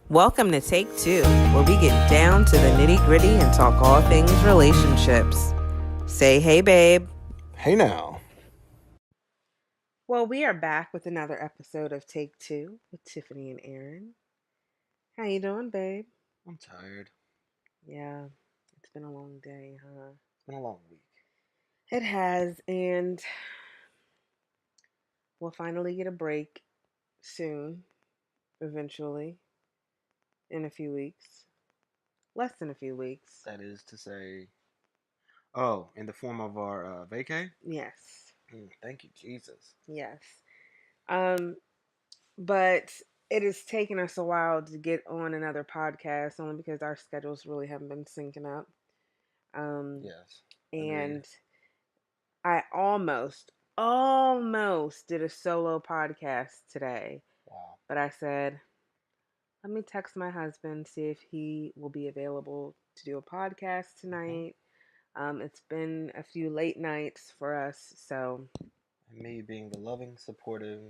Welcome to Take Two, where we get down to the nitty gritty and talk all things relationships. Say hey, babe. Hey now. Well, we are back with another episode of Take Two with Tiffany and Aaron. How you doing, babe? I'm tired. Yeah, it's been a long day, huh? It's been a long week. It has, and we'll finally get a break soon, eventually, in a few weeks. Less than a few weeks. That is to say, oh, in the form of our vacay? Yes, Thank you, Jesus. yes. Um, but it has taken us a while to get on another podcast only because our schedules really haven't been syncing up. Um, Yes, agreed. and I almost did a solo podcast today, Wow. but I said, let me text my husband, see if he will be available to do a podcast Mm-hmm. tonight. It's been a few late nights for us, so And me being the loving, supportive,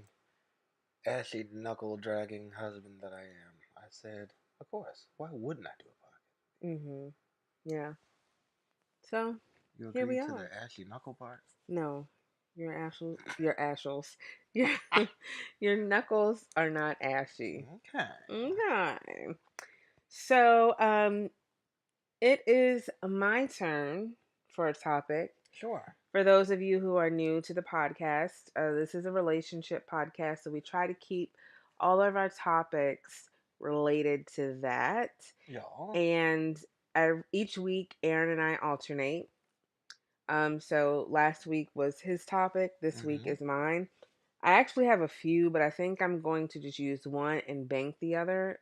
ashy knuckle dragging husband that I am, I said, of course, why wouldn't I do a podcast? yeah. So You here we agreed to are. the ashy knuckle part? No, your your your knuckles are not ashy. Okay. Okay. So, it is my turn for a topic. Sure. For those of you who are new to the podcast, this is a relationship podcast, so we try to keep all of our topics related to that. Y'all. And each week, Aaron and I alternate. So last week was his topic. This week Mm-hmm. is mine. I actually have a few, but I think I'm going to just use one and bank the other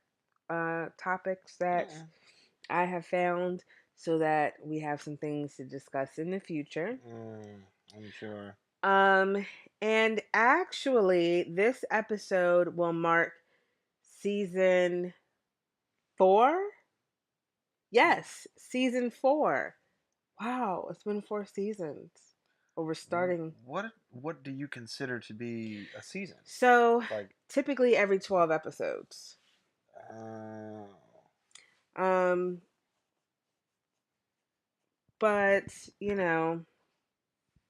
topics that Mm-mm. I have found so that we have some things to discuss in the future. I'm sure. Um, and actually, this episode will mark season 4. Yes, season 4. Wow, it's been 4 seasons. Well, we're starting. What do you consider to be a season? So, Like, typically every 12 episodes. uh, Um, but,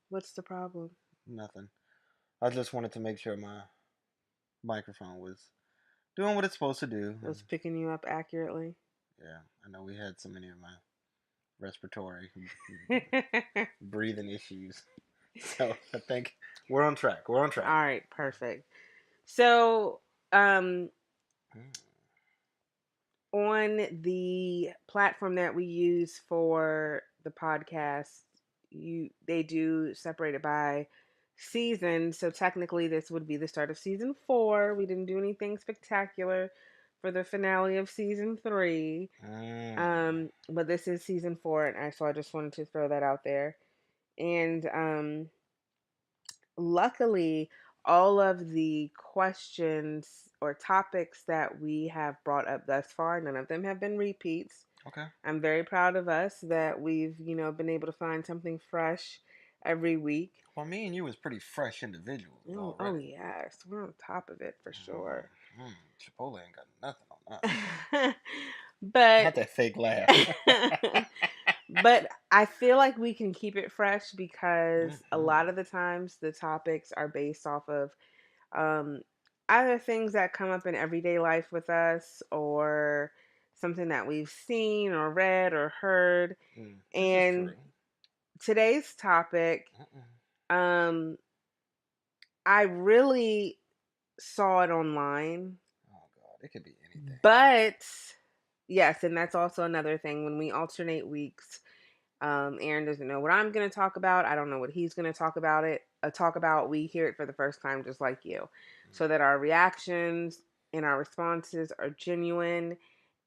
what's the problem? nothing. I just wanted to make sure my microphone was doing what it's supposed to do. I was picking you up accurately. Yeah, I know we had so many of my respiratory breathing issues. So I think we're on track. We're on All track. right, perfect. So, um, Mm. on the platform that we use for the podcast, they do separate it by season. So technically, this would be the start of season 4. We didn't do anything spectacular for the finale of season 3. Mm. But this is season 4, and so I just wanted to throw that out there. And luckily, all of the questions or topics that we have brought up thus far, none of them have been repeats. Okay. I'm very proud of us that we've, been able to find something fresh every week. Well, me and you was pretty fresh individuals Oh already. yes, we're on top of it for sure. Chipotle ain't got nothing on that. but Not that fake laugh. but I feel like we can keep it fresh because a Mm-mm. lot of the times the topics are based off of um, either things that come up in everyday life with us or something that we've seen or read or heard. This is And true. today's topic, Mm-mm. um, I really saw it online, Oh God, it could be anything. but yes, and that's also another thing when we alternate weeks. Aaron doesn't know what I'm going to talk about. I don't know what he's going to talk about. We hear it for the first time, just like you, so that our reactions and our responses are genuine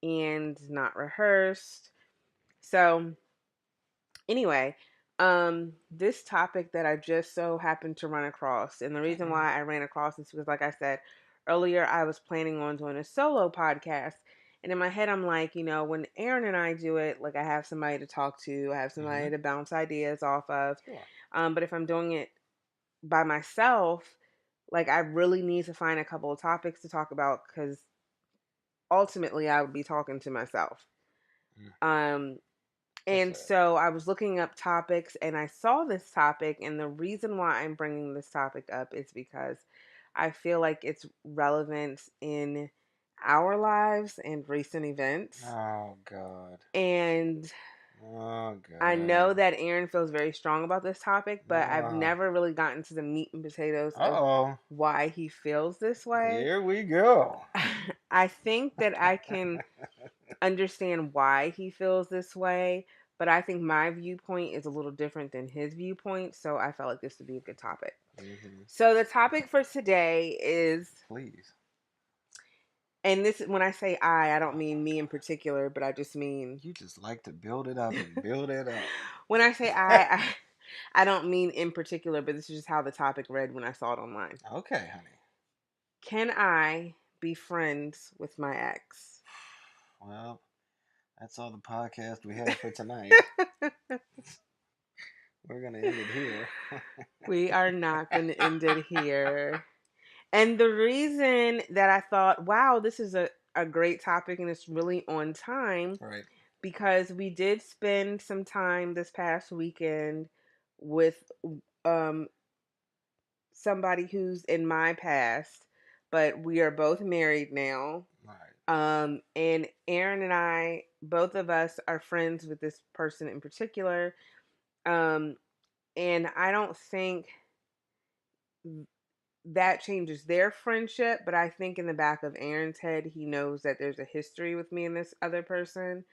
and not rehearsed. So, anyway, this topic that I just so happened to run across, and the reason Mm-mm. why I ran across this was, like I said earlier, I was planning on doing a solo podcast. And in my head, I'm like, when Aaron and I do it, like I have somebody to talk to, I have Mm-hmm. somebody to bounce ideas off of. Sure. But if I'm doing it by myself, like I really need to find a couple of topics to talk about because ultimately I would be talking to myself. Mm, Um, that's and fair. so I was looking up topics and I saw this topic. And the reason why I'm bringing this topic up is because I feel like it's relevant in our lives and recent events. Oh God. And Oh I God. know that Aaron feels very strong about this topic, but I've Uh never really gotten to the meat and potatoes of oh. why he feels this way. Here we go. I think that I can understand why he feels this way, but I think my viewpoint is a little different than his viewpoint, so I felt like this would be a good topic. Hmm. So the topic for today is, Please. and this when I say I don't Oh mean my me in God. particular, but I just mean You just like to build it up and build it up. when I say I don't mean in particular, but this is just how the topic read when I saw it online. Okay, honey. Can I be friends with my ex? Well, that's all the podcast we have for tonight. We're gonna end it here. We are not going to end it here. And the reason that I thought, wow, this is a great topic and it's really on time Right. because we did spend some time this past weekend with um, somebody who's in my past, but we are both married now. Right. And Aaron and I, both of us are friends with this person in particular. Um, and I don't think that changes their friendship, but I think in the back of Aaron's head, he knows that there's a history with me and this other person.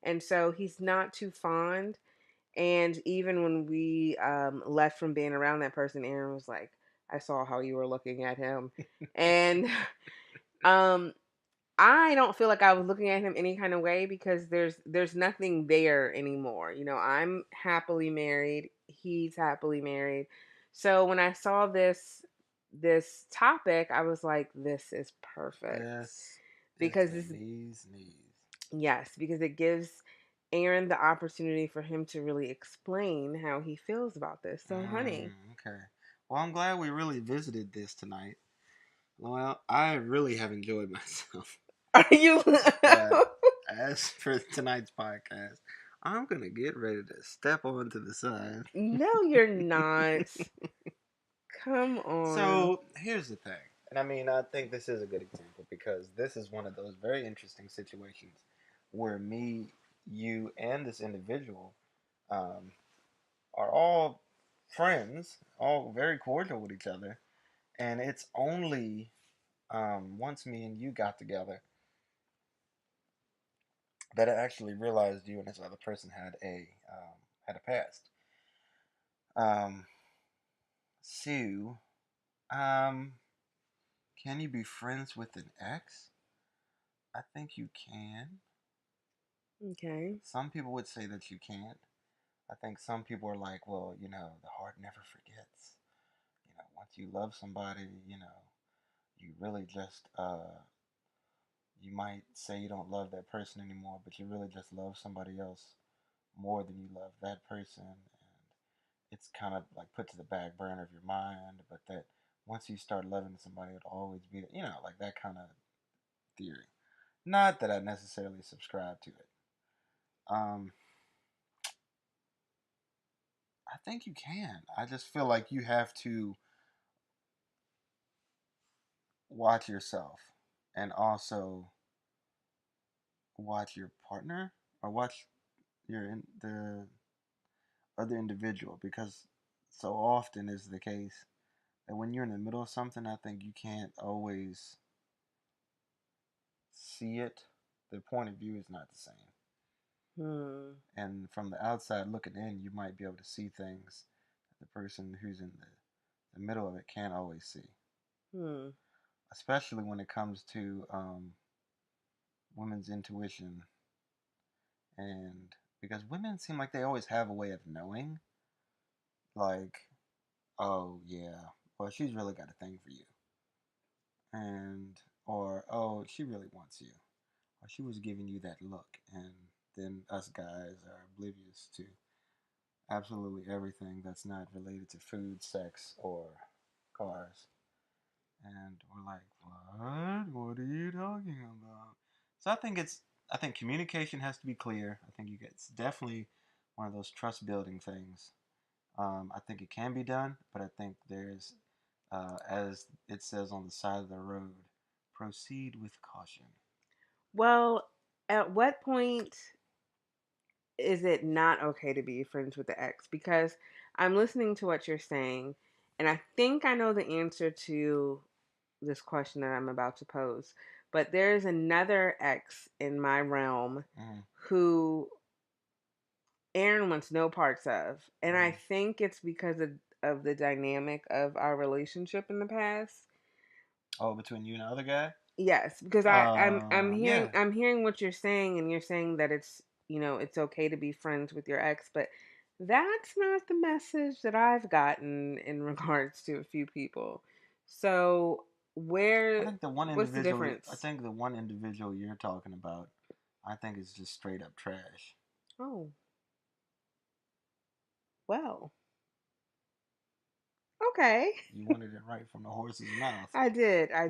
And so he's not too fond. And even when we left from being around that person, Aaron was like, I saw how you were looking at him. And um, I don't feel like I was looking at him any kind of way because there's nothing there anymore. You know, I'm happily married, he's happily married. So when I saw this topic, I was like, this is perfect. This is Because the this bee's knees. yes, because it gives Aaron the opportunity for him to really explain how he feels about this. So, honey, Okay. Well, I'm glad we really visited this tonight. Well, I really have enjoyed myself. are you But as for tonight's podcast, I'm gonna get ready to step on to the side. No, you're not. Come on. So here's the thing, and I mean, I think this is a good example because this is one of those very interesting situations where me, you, and this individual um, are all friends, all very cordial with each other, and it's only once me and you got together that I actually realized you and this other person had a past. Um, Sue, um, can you be friends with an ex? I think you can. Okay. Some people would say that you can't. I think some people are like, well, the heart never forgets. Once you love somebody, you really just you might say you don't love that person anymore, but you really just love somebody else more than you love that person, and it's kind of like put to the back burner of your mind. But that once you start loving somebody, it'll always be, like that kind of theory. Not that I necessarily subscribe to it. Um, I think you can. I just feel like you have to watch yourself and also watch your partner or watch the other individual because so often is the case that when you're in the middle of something, I think you can't always see it. The point of view is not the same. Hmm. And from the outside looking in, you might be able to see things that the person who's in the middle of it can't always see. Hmm. Especially when it comes to women's intuition, and because women seem like they always have a way of knowing, like, oh yeah, well she's really got a thing for you, and or oh she really wants you, or she was giving you that look, and then us guys are oblivious to absolutely everything that's not related to food, sex, or cars. And we're like, what? What are you talking about? So I think communication has to be clear. I think it's definitely one of those trust building things. I think it can be done, but I think there's, as it says on the side of the road, proceed with caution. Well, at what point is it not okay to be friends with the ex? Because I'm listening to what you're saying, and I think I know the answer to this question that I'm about to pose. But there's another ex in my realm Mm-hmm. who Aaron wants no parts of. And I Mm-hmm. think it's because of the dynamic of our relationship in the past. Oh, between you and the other guy? Yes, because I'm hearing Yeah. I'm hearing what you're saying, and you're saying that it's, it's okay to be friends with your ex, but that's not the message that I've gotten in regards to a few people. So I where think the one what's the individual. I difference? think the one individual you're talking about, I think is just straight up trash. Oh, well, okay. You wanted it right from the horse's mouth, I and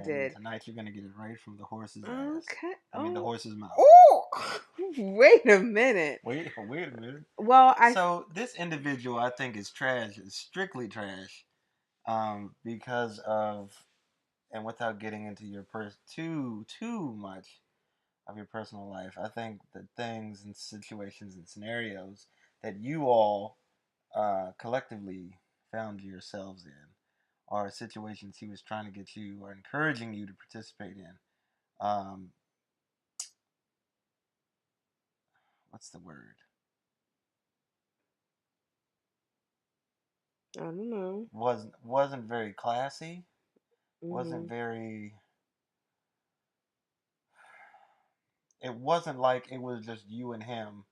did. tonight you're gonna get it right from the horse's ass. Okay. I mean, the Oh, horse's mouth. oh, wait a minute. Wait a minute. Well, So this individual, I think, is trash. Is strictly trash. Because of, and without getting into your too much of your personal life, I think the things and situations and scenarios that you all collectively found yourselves in are situations he was trying to get you or encouraging you to participate in. Um, what's the word? I don't know. Wasn't very classy. Wasn't Mhm. very. It wasn't like it was just you and him,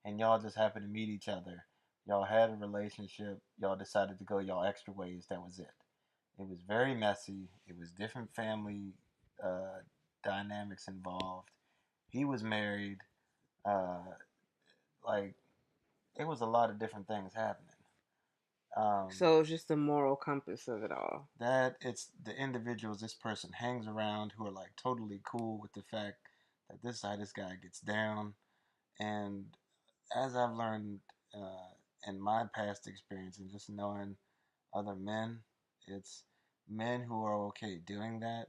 and y'all just happened to meet each other. Y'all had a relationship. Y'all decided to go y'all extra ways. That was it. It was very messy. It was different family uh, dynamics involved. He was married. Uh, like it was a lot of different things happening. Um, So it's just the moral compass of it all. that it's the individuals this person hangs around who are like totally cool with the fact that this is how this guy gets down. And as I've learned in my past experience and just knowing other men, it's men who are okay doing that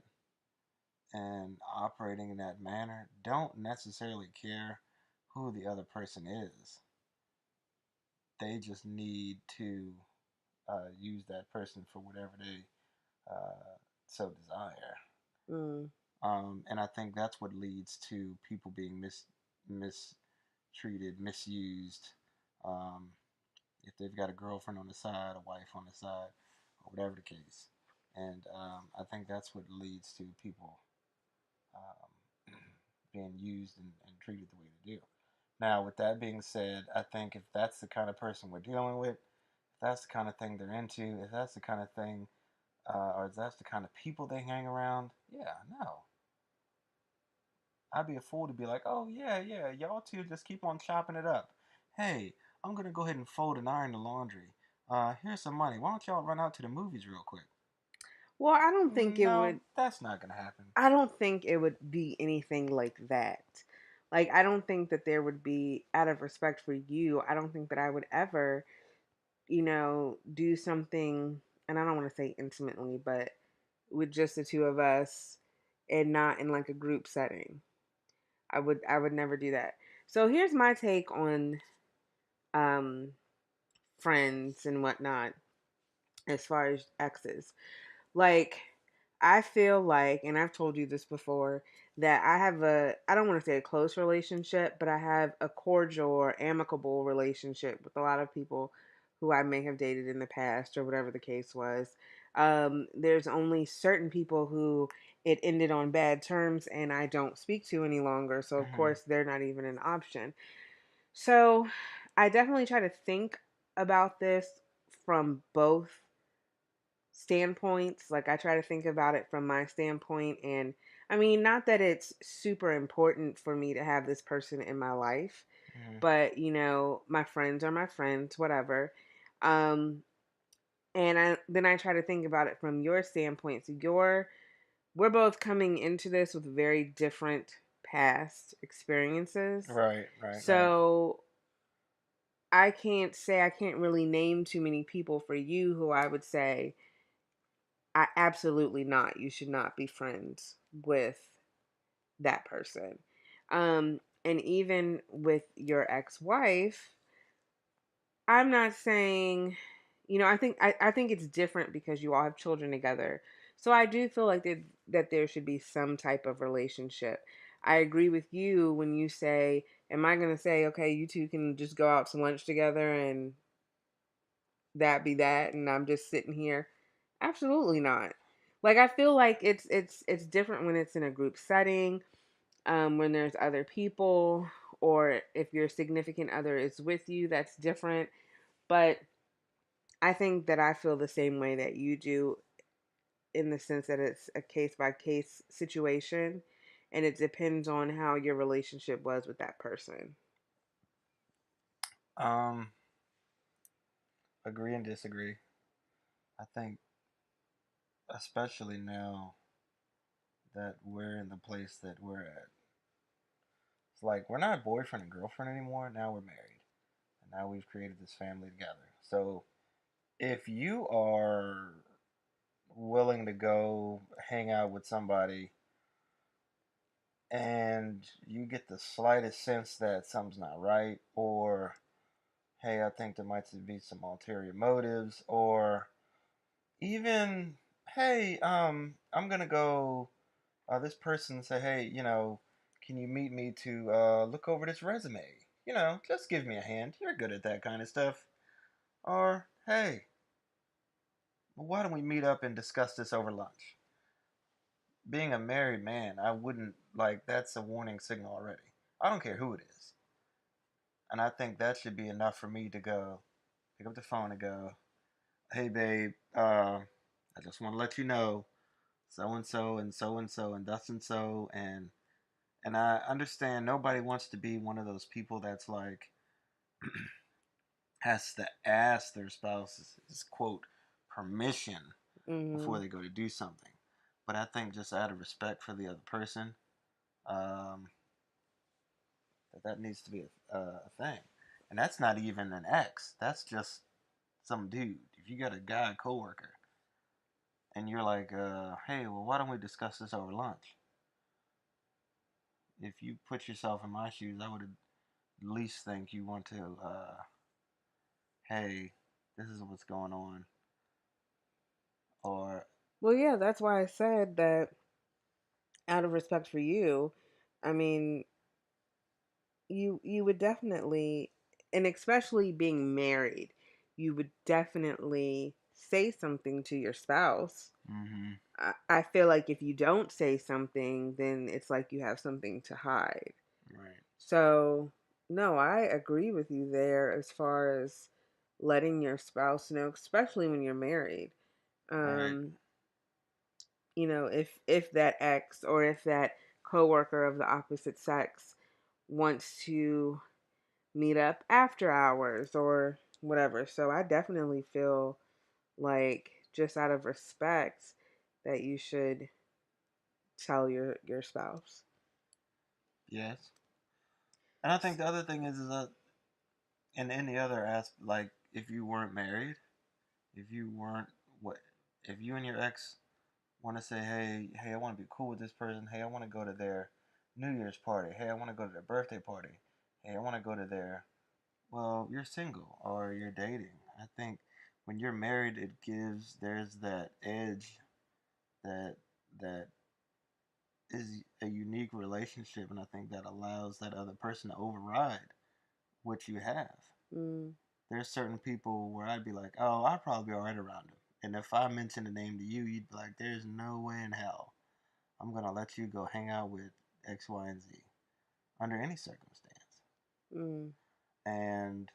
and operating in that manner don't necessarily care who the other person is. They just need to use that person for whatever they so desire. Mm. And I think that's what leads to people being mistreated, misused. Um, if they've got a girlfriend on the side, a wife on the side, or whatever the case. And I think that's what leads to people being used and treated the way they do. Now, with that being said, I think if that's the kind of person we're dealing with, if that's the kind of thing they're into, if that's the kind of thing, or if that's the kind of people they hang around, yeah, no. I'd be a fool to be like, oh, yeah, yeah, y'all two just keep on chopping it up. Hey, I'm going to go ahead and fold and iron the laundry. Here's some money. Why don't y'all run out to the movies real quick? Well, I don't think it No, would. that's not going to happen. I don't think it would be anything like that. Like, I don't think that there would be, out of respect for you, I don't think that I would ever, do something, and I don't want to say intimately, but with just the two of us and not in like a group setting. I would never do that. So here's my take on um friends and whatnot as far as exes. Like, I feel like, and I've told you this before, that I don't want to say a close relationship, but I have a cordial or amicable relationship with a lot of people who I may have dated in the past or whatever the case was. There's only certain people who it ended on bad terms and I don't speak to any longer. So, of Mm-hmm. course, they're not even an option. So, I definitely try to think about this from both standpoints. Like, I try to think about it from my standpoint. And I mean, not that it's super important for me to have this person in my life, Mm-hmm. but my friends are my friends, whatever. Um, and I try to think about it from your standpoint. So we're both coming into this with very different past experiences. Right, right, right. So I can't really name too many people for you who I would say I absolutely not. You should not be friends with that person. And even with your ex-wife, I'm not saying, I think it's different because you all have children together. So I do feel like that there should be some type of relationship. I agree with you when you say, am I going to say, okay, you two can just go out to lunch together and that be that and I'm just sitting here? Absolutely not. Like I feel like it's different when it's in a group setting, when there's other people, or if your significant other is with you, that's different. But I think that I feel the same way that you do, in the sense that it's a case by case situation and it depends on how your relationship was with that person. Um, Agree and disagree. I think, especially now that we're in the place that we're at, it's like we're not boyfriend and girlfriend anymore. Now we're married, and now we've created this family together. So if you are willing to go hang out with somebody and you get the slightest sense that something's not right, or hey, I think there might be some ulterior motives, or even hey, I'm gonna go. This person say, hey, can you meet me to look over this resume? Just give me a hand. You're good at that kind of stuff. Or hey, why don't we meet up and discuss this over lunch? Being a married man, I wouldn't like that's a warning signal already. I don't care who it is. And I think that should be enough for me to go pick up the phone and go, hey, babe, I just want to let you know so and so and so and so and thus and so. And I understand nobody wants to be one of those people that's like, has to ask their spouse's quote, permission before Hmm. they go to do something. But I think just out of respect for the other person, um, that needs to be a thing. And that's not even an ex. That's just some dude. If you got a guy coworker and you're like, hey, well, why don't we discuss this over lunch? If you put yourself in my shoes, I would at least think you want to, hey, this is what's going on. Or, Well, yeah, that's why I said that out of respect for you, I mean, you would definitely, and especially being married, you would definitely say something to your spouse. mm-hmm, I feel like if you don't say something, then it's like you have something to hide. right, So, no, I agree with you there as far as letting your spouse know, especially when you're married. right, Um, if that ex or if that coworker of the opposite sex wants to meet up after hours or whatever. So I definitely feel like just out of respect that you should tell your spouse. yes. And I think the other thing is that in any other aspect, like if you weren't married, if you weren't what, if you and your ex want to say, hey, I want to be cool with this person. Hey, I want to go to their New Year's party. Hey, I want to go to their birthday party. Hey, I want to go to their, well, you're single or you're dating. I think when you're married, there's that edge that that is a unique relationship, and I think that allows that other person to override what you have. Mm, There's certain people where I'd be like, oh, I'd probably be alright around him. And if I mention the name to you, you'd be like, there's no way in hell I'm gonna let you go hang out with X, Y, and Z under any circumstance. mm. And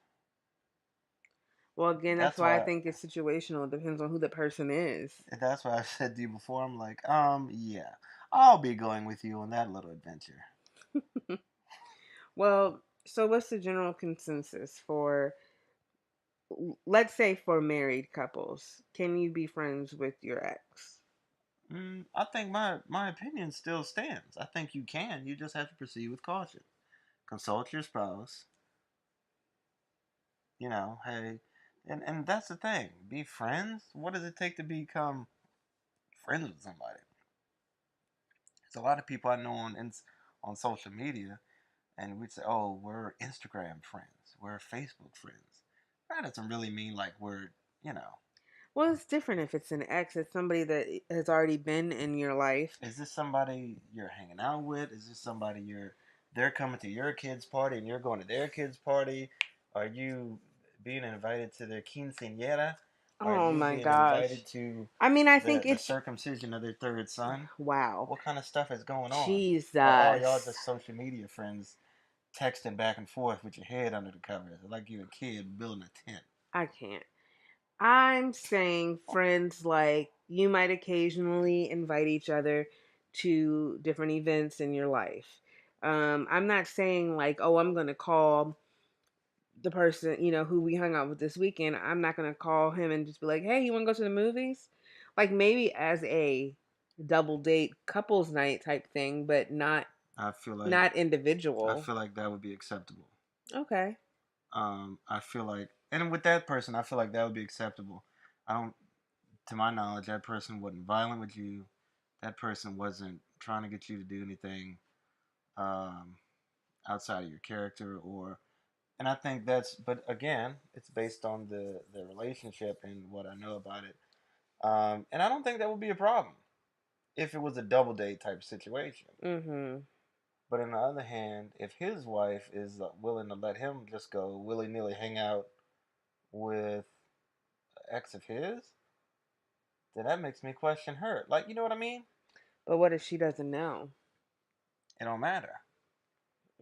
Well, again, that's that's why I why think it's situational. It depends on who the person is. that's why I said to you before. I'm like, yeah, I'll be going with you on that little adventure. Well, so what's the general consensus for, let's say, for married couples? Can you be friends with your ex? I think my opinion still stands. I think you can. You just have to proceed with caution. Consult your spouse. Hey, and that's the thing. Be friends. What does it take to become friends with somebody? There's a lot of people I know on social media, and we'd say, "Oh, we're Instagram friends. We're Facebook friends." That doesn't really mean like we're, you know, Well, it's different if it's an ex. It's somebody that has already been in your life. is this somebody you're hanging out with? Is this somebody they're coming to your kid's party and you're going to their kid's party? Are you being invited to their quinceañera? Are Oh you my being gosh. invited to I mean, I think the it's circumcision of their third son? wow. What kind of stuff is going on? Or are y'all Jesus. just social media friends texting back and forth with your head under the covers, like you a kid building a tent? I can't. I'm saying friends like you might occasionally invite each other to different events in your life. I'm not saying like, oh, I'm going to call the person, who we hung out with this weekend. I'm not going to call him and just be like, hey, you want to go to the movies? Like maybe as a double date couples night type thing, but not I feel like not I individual. feel like that would be acceptable. Okay. I feel like, and with that person, I feel like that would be acceptable. I don't, to my knowledge, that person wasn't violent with you. That person wasn't trying to get you to do anything um, outside of your character, and I think but again, it's based on the relationship and what I know about it. And I don't think that would be a problem if it was a double date type situation. Mhm. But on the other hand, if his wife is willing to let him just go willy nilly hang out with an ex of his, then that makes me question her. Like, you know what I mean? But what if she doesn't know? It don't matter.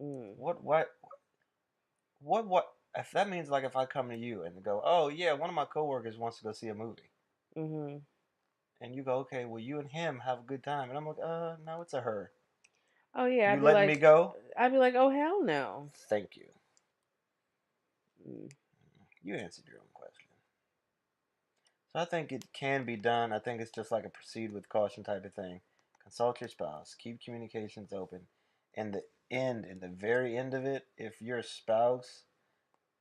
Mm. What if that means like if I come to you and go, oh yeah, one of my coworkers wants to go see a movie, Mhm. and you go, okay, well you and him have a good time, and I'm like, no, it's a her. Oh yeah, You letting me go? I'd be like, oh hell no. Thank you. Mm. You answered your own question. So I think it can be done. I think it's just like a proceed with caution type of thing. Consult your spouse. Keep communications open. In the very end of it, if your spouse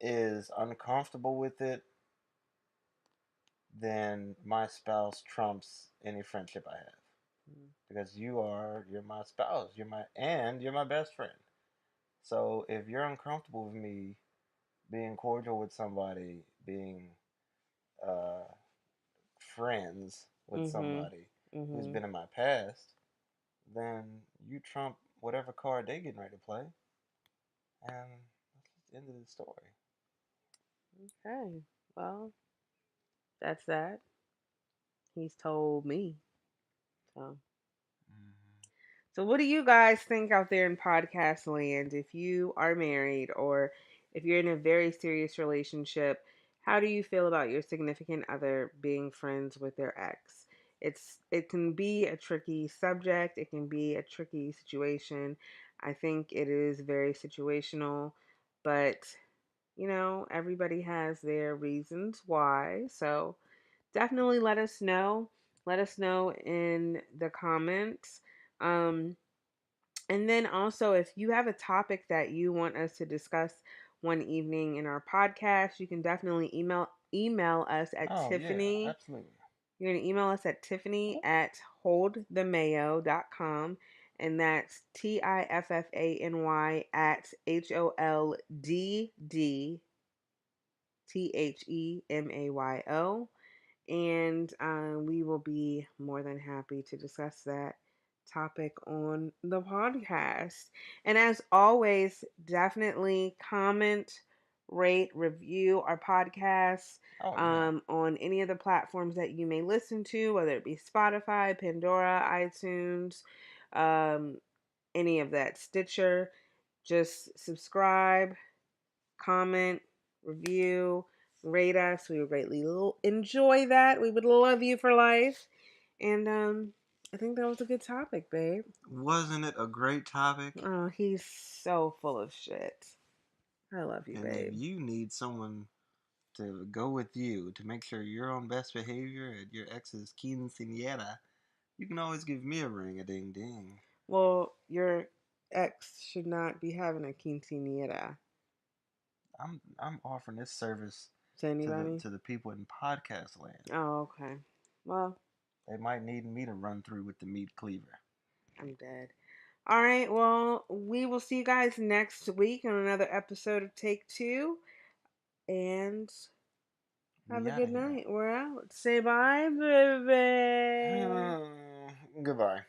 is uncomfortable with it, then my spouse trumps any friendship I have. Mm. Because you're my spouse. You're my best friend. So if you're uncomfortable with me being cordial with somebody, being uh, friends with Mhm. somebody who's Mhm. been in my past, then you trump whatever card they getting ready to play, and that's just the end of the story. Okay. Well, that's that. He's told me. So. Mm-hmm. So, what do you guys think out there in podcast land? If you are married or if you're in a very serious relationship, how do you feel about your significant other being friends with their ex? It can be a tricky subject. It can be a tricky situation. I think it is very situational, but everybody has their reasons why. So, definitely let us know. Let us know in the comments. Um, and then also, if you have a topic that you want us to discuss one evening in our podcast, you can definitely email us at Oh yeah, Tiffany. absolutely. You're gonna email us at Tiffany at holdthemayo.com, and that's Tiffany at HOLDDTHEMAYO, and we will be more than happy to discuss that topic on the podcast. And as always, definitely comment, rate, review our podcast Oh yeah. on any of the platforms that you may listen to, whether it be Spotify, Pandora, iTunes, um, any of that, Stitcher. Just subscribe, comment, review, rate us. We would greatly enjoy that. We would love you for life. And I think that was a good topic, babe. Wasn't it a great topic? Oh, he's so full of shit. I love you, And if babe. you need someone to go with you to make sure you're on best behavior at your ex's quinceanera, You can always give me a ring a ding ding. Well, your ex should not be having a quinceañera. I'm offering this service To anybody? to the people in podcast land. Oh, okay. Well, They might need me to run through with the meat cleaver. I'm dead. All right. Well, we will see you guys next week on another episode of Take Two. And have We a out of good here. night. We're out. Say bye, baby. Goodbye.